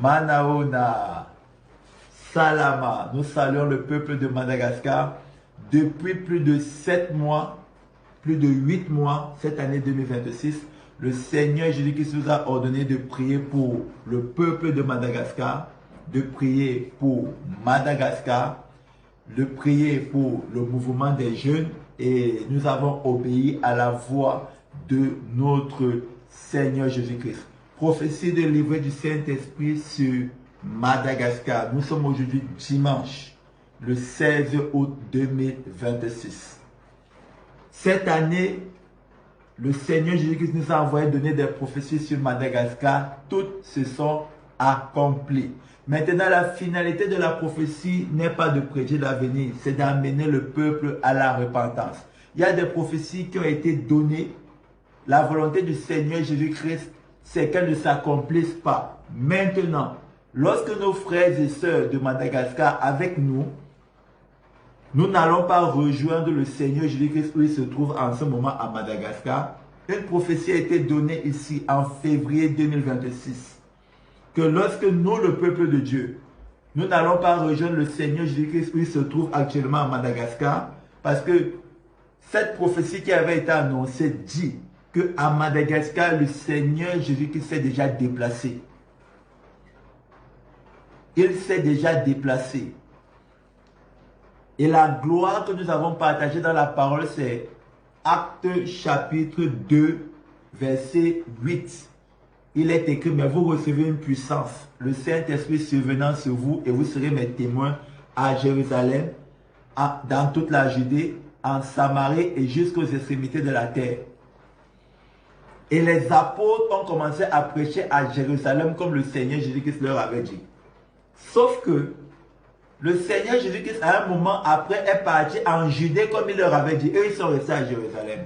Manaona, Salama. Nous saluons le peuple de Madagascar depuis plus de 7 mois, plus de 8 mois, cette année 2026. Le Seigneur Jésus-Christ nous a ordonné de prier pour le peuple de Madagascar, de prier pour Madagascar, de prier pour le mouvement des jeunes et nous avons obéi à la voix de notre Seigneur Jésus-Christ. Prophétie de livret du Saint-Esprit sur Madagascar. Nous sommes aujourd'hui dimanche, le 16 août 2026. Cette année, le Seigneur Jésus-Christ nous a envoyé donner des prophéties sur Madagascar. Toutes se sont accomplies. Maintenant, la finalité de la prophétie n'est pas de prédire l'avenir, c'est d'amener le peuple à la repentance. Il y a des prophéties qui ont été données. La volonté du Seigneur Jésus-Christ, c'est qu'elles ne s'accomplissent pas. Maintenant, lorsque nos frères et sœurs de Madagascar avec nous, nous n'allons pas rejoindre le Seigneur Jésus-Christ où il se trouve en ce moment à Madagascar. Une prophétie a été donnée ici en février 2026. Que lorsque nous, le peuple de Dieu, nous n'allons pas rejoindre le Seigneur Jésus-Christ où il se trouve actuellement à Madagascar, parce que cette prophétie qui avait été annoncée dit qu'à Madagascar, le Seigneur Jésus-Christ s'est déjà déplacé. Il s'est déjà déplacé. Et la gloire que nous avons partagée dans la parole, c'est Actes chapitre 2, verset 8. Il est écrit, mais vous recevez une puissance, le Saint-Esprit survenant sur vous, et vous serez mes témoins à Jérusalem, dans toute la Judée, en Samarie et jusqu'aux extrémités de la terre. Et les apôtres ont commencé à prêcher à Jérusalem comme le Seigneur Jésus-Christ leur avait dit. Sauf que le Seigneur Jésus-Christ, à un moment après, est parti en Judée comme il leur avait dit. Eux, ils sont restés à Jérusalem.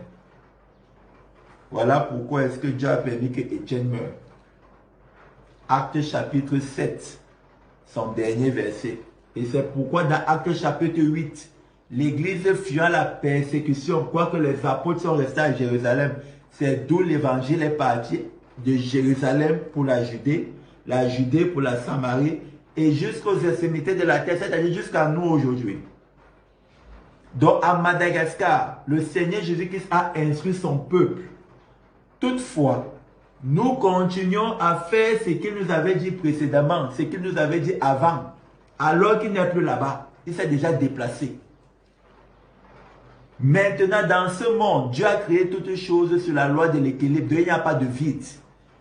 Voilà pourquoi est-ce que Dieu a permis que Étienne meure. Acte chapitre 7, son dernier verset. Et c'est pourquoi dans Acte chapitre 8, l'église fuyant la persécution, quoique les apôtres sont restés à Jérusalem, c'est d'où l'évangile est parti de Jérusalem pour la Judée pour la Samarie, et jusqu'aux extrémités de la terre, c'est-à-dire jusqu'à nous aujourd'hui. Donc à Madagascar, le Seigneur Jésus-Christ a instruit son peuple. Toutefois, nous continuons à faire ce qu'il nous avait dit précédemment, ce qu'il nous avait dit avant, alors qu'il n'est plus là-bas. Il s'est déjà déplacé. Maintenant, dans ce monde, Dieu a créé toutes choses sur la loi de l'équilibre. Il n'y a pas de vide.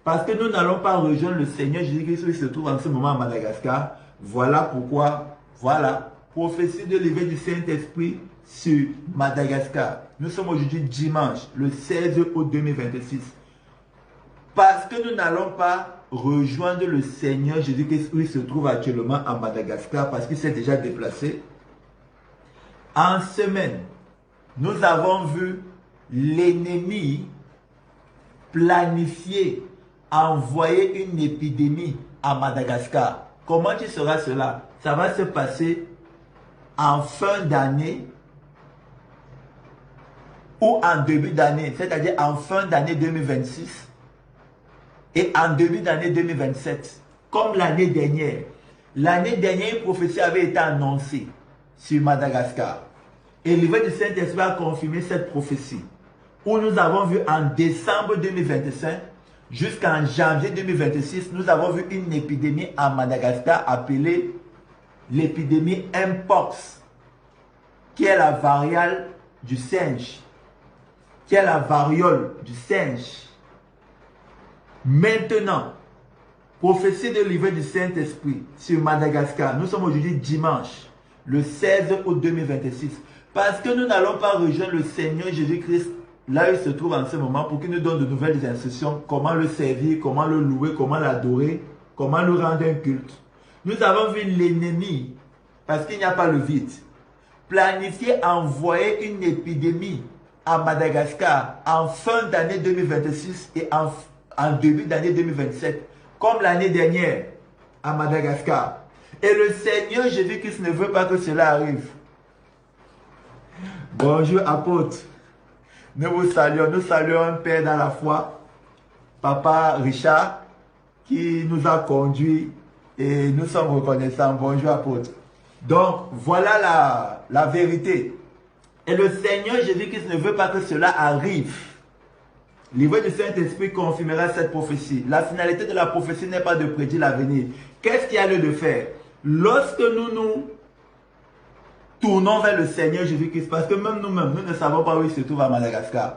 Parce que nous n'allons pas rejoindre le Seigneur Jésus-Christ où il se trouve en ce moment à Madagascar. Voilà pourquoi, voilà, prophétie de l'éveil du Saint-Esprit sur Madagascar. Nous sommes aujourd'hui dimanche, le 16 août 2026. Parce que nous n'allons pas rejoindre le Seigneur Jésus-Christ où il se trouve actuellement à Madagascar, parce qu'il s'est déjà déplacé. En semaine, nous avons vu l'ennemi planifier, envoyer une épidémie à Madagascar. Comment tu sauras cela? Ça va se passer en fin d'année ou en début d'année, c'est-à-dire en fin d'année 2026 et en début d'année 2027, comme l'année dernière. L'année dernière, une prophétie avait été annoncée sur Madagascar. Et le livre du Saint-Esprit a confirmé cette prophétie, où nous avons vu en décembre 2025 jusqu'en janvier 2026, nous avons vu une épidémie à Madagascar appelée l'épidémie Mpox, qui est la variole du singe. Maintenant, prophétie de livre du Saint-Esprit sur Madagascar. Nous sommes aujourd'hui dimanche, le 16 août 2026. Parce que nous n'allons pas rejoindre le Seigneur Jésus-Christ là où il se trouve en ce moment pour qu'il nous donne de nouvelles instructions, comment le servir, comment le louer, comment l'adorer, comment lui rendre un culte. Nous avons vu l'ennemi, parce qu'il n'y a pas le vide, planifier envoyer une épidémie à Madagascar en fin d'année 2026 et en début d'année 2027, comme l'année dernière à Madagascar. Et le Seigneur Jésus-Christ ne veut pas que cela arrive. Bonjour apôtre. Nous saluons un Père dans la foi, Papa Richard, qui nous a conduits Et nous sommes reconnaissants. Bonjour apôtre. Donc, voilà la vérité. Et le Seigneur Jésus-Christ ne veut pas que cela arrive. Livre du Saint-Esprit confirmera cette prophétie. La finalité de la prophétie n'est pas de prédire l'avenir. Qu'est-ce qu'il y a lieu de faire? Lorsque nous tournons vers le Seigneur Jésus-Christ, parce que même nous-mêmes, nous ne savons pas où il se trouve à Madagascar.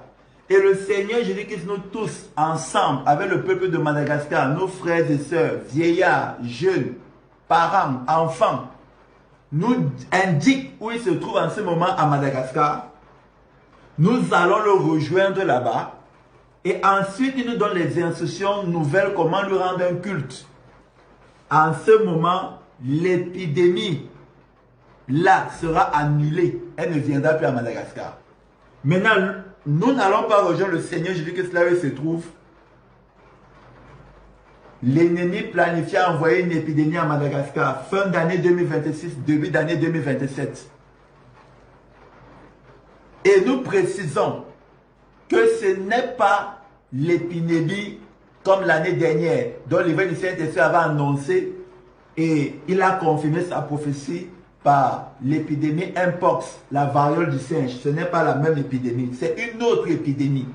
Et le Seigneur Jésus-Christ, nous tous, ensemble, avec le peuple de Madagascar, nos frères et sœurs, vieillards, jeunes, parents, enfants, nous indique où il se trouve en ce moment à Madagascar. Nous allons le rejoindre là-bas. Et ensuite, il nous donne les instructions nouvelles, comment lui rendre un culte. En ce moment, l'épidémie, là, sera annulée. Elle ne viendra plus à Madagascar. Maintenant, nous n'allons pas rejoindre le Seigneur Jésus-Christ là où il se trouve. L'ennemi planifie envoyer une épidémie à Madagascar, fin d'année 2026, début d'année 2027. Et nous précisons que ce n'est pas l'épidémie comme l'année dernière, dont l'évêque du Saint-Esprit avait annoncé et il a confirmé sa prophétie par l'épidémie Mpox, la variole du singe. Ce n'est pas la même épidémie, c'est une autre épidémie.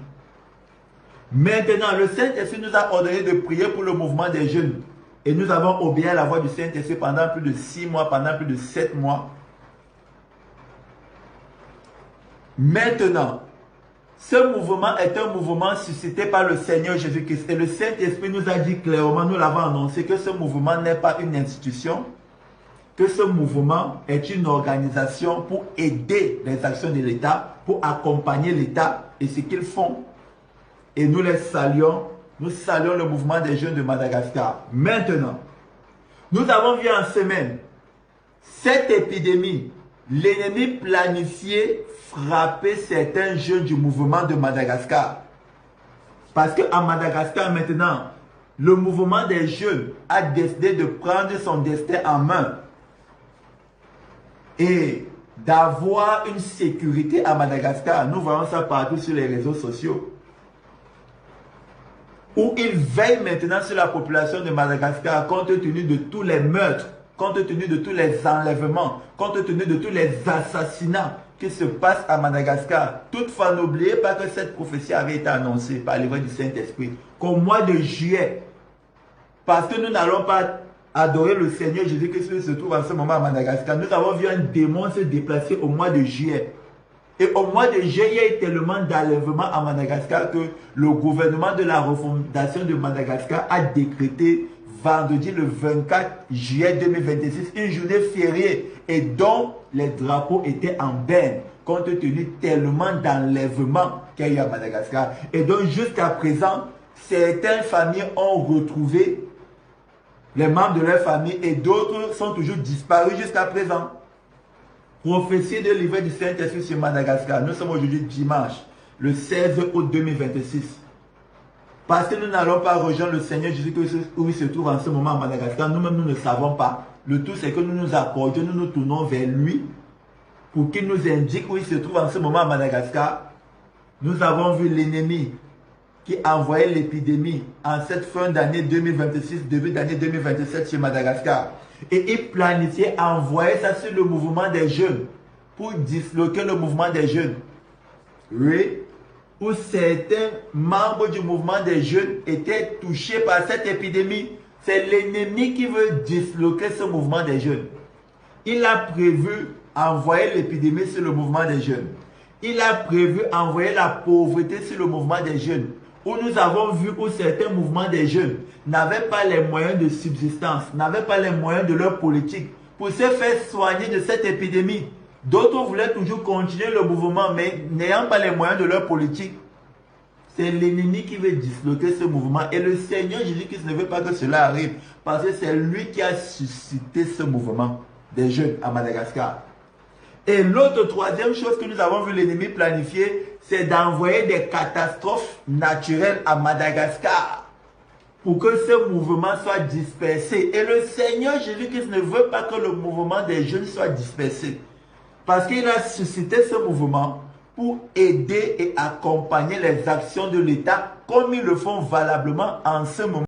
Maintenant, le Saint-Esprit nous a ordonné de prier pour le mouvement des jeunes. Et nous avons obéi à la voix du Saint-Esprit pendant plus de 6 mois, pendant plus de 7 mois. Maintenant, ce mouvement est un mouvement suscité par le Seigneur Jésus-Christ. Et le Saint-Esprit nous a dit clairement, nous l'avons annoncé, que ce mouvement n'est pas une institution, que ce mouvement est une organisation pour aider les actions de l'État, pour accompagner l'État et ce qu'ils font. Et nous les saluons. Nous saluons le mouvement des jeunes de Madagascar. Maintenant, nous avons vu en semaine cette épidémie, l'ennemi planifié frapper certains jeunes du mouvement de Madagascar. Parce qu'à Madagascar maintenant, le mouvement des jeunes a décidé de prendre son destin en main et d'avoir une sécurité à Madagascar. Nous voyons ça partout sur les réseaux sociaux, où ils veillent maintenant sur la population de Madagascar compte tenu de tous les meurtres, compte tenu de tous les enlèvements, compte tenu de tous les assassinats qui se passent à Madagascar. Toutefois, n'oubliez pas que cette prophétie avait été annoncée par l'évêque du Saint-Esprit qu'au mois de juillet, parce que nous n'allons pas adorer le Seigneur Jésus-Christ qui se trouve en ce moment à Madagascar, nous avons vu un démon se déplacer au mois de juillet. Et au mois de juillet, il y a eu tellement d'enlèvements à Madagascar que le gouvernement de la refondation de Madagascar a décrété vendredi le 24 juillet 2026 une journée fériée et dont les drapeaux étaient en berne compte tenu tellement d'enlèvements qu'il y a eu à Madagascar. Et donc jusqu'à présent, certaines familles ont retrouvé les membres de leur famille et d'autres sont toujours disparus jusqu'à présent. Prophétie de livre du Saint-Esprit sur Madagascar. Nous sommes aujourd'hui dimanche, le 16 août 2026. Parce que nous n'allons pas rejoindre le Seigneur Jésus-Christ où il se trouve en ce moment à Madagascar. Nous-mêmes, nous ne savons pas. Le tout, c'est que nous nous accordions, nous nous tournons vers lui pour qu'il nous indique où il se trouve en ce moment à Madagascar. Nous avons vu l'ennemi qui envoyait l'épidémie en cette fin d'année 2026, début d'année 2027 sur Madagascar. Et il planifiait envoyer ça sur le mouvement des jeunes pour disloquer le mouvement des jeunes. Oui, où certains membres du mouvement des jeunes étaient touchés par cette épidémie. C'est l'ennemi qui veut disloquer ce mouvement des jeunes. Il a prévu envoyer l'épidémie sur le mouvement des jeunes. Il a prévu envoyer la pauvreté sur le mouvement des jeunes. Où nous avons vu où certains mouvements des jeunes n'avaient pas les moyens de subsistance, n'avaient pas les moyens de leur politique pour se faire soigner de cette épidémie. D'autres voulaient toujours continuer le mouvement, mais n'ayant pas les moyens de leur politique. C'est l'ennemi qui veut disloquer ce mouvement. Et le Seigneur Jésus-Christ ne veut pas que cela arrive, parce que c'est lui qui a suscité ce mouvement des jeunes à Madagascar. Et l'autre troisième chose que nous avons vu l'ennemi planifier, c'est d'envoyer des catastrophes naturelles à Madagascar pour que ce mouvement soit dispersé. Et le Seigneur Jésus-Christ ne veut pas que le mouvement des jeunes soit dispersé. Parce qu'il a suscité ce mouvement pour aider et accompagner les actions de l'État comme ils le font valablement en ce moment.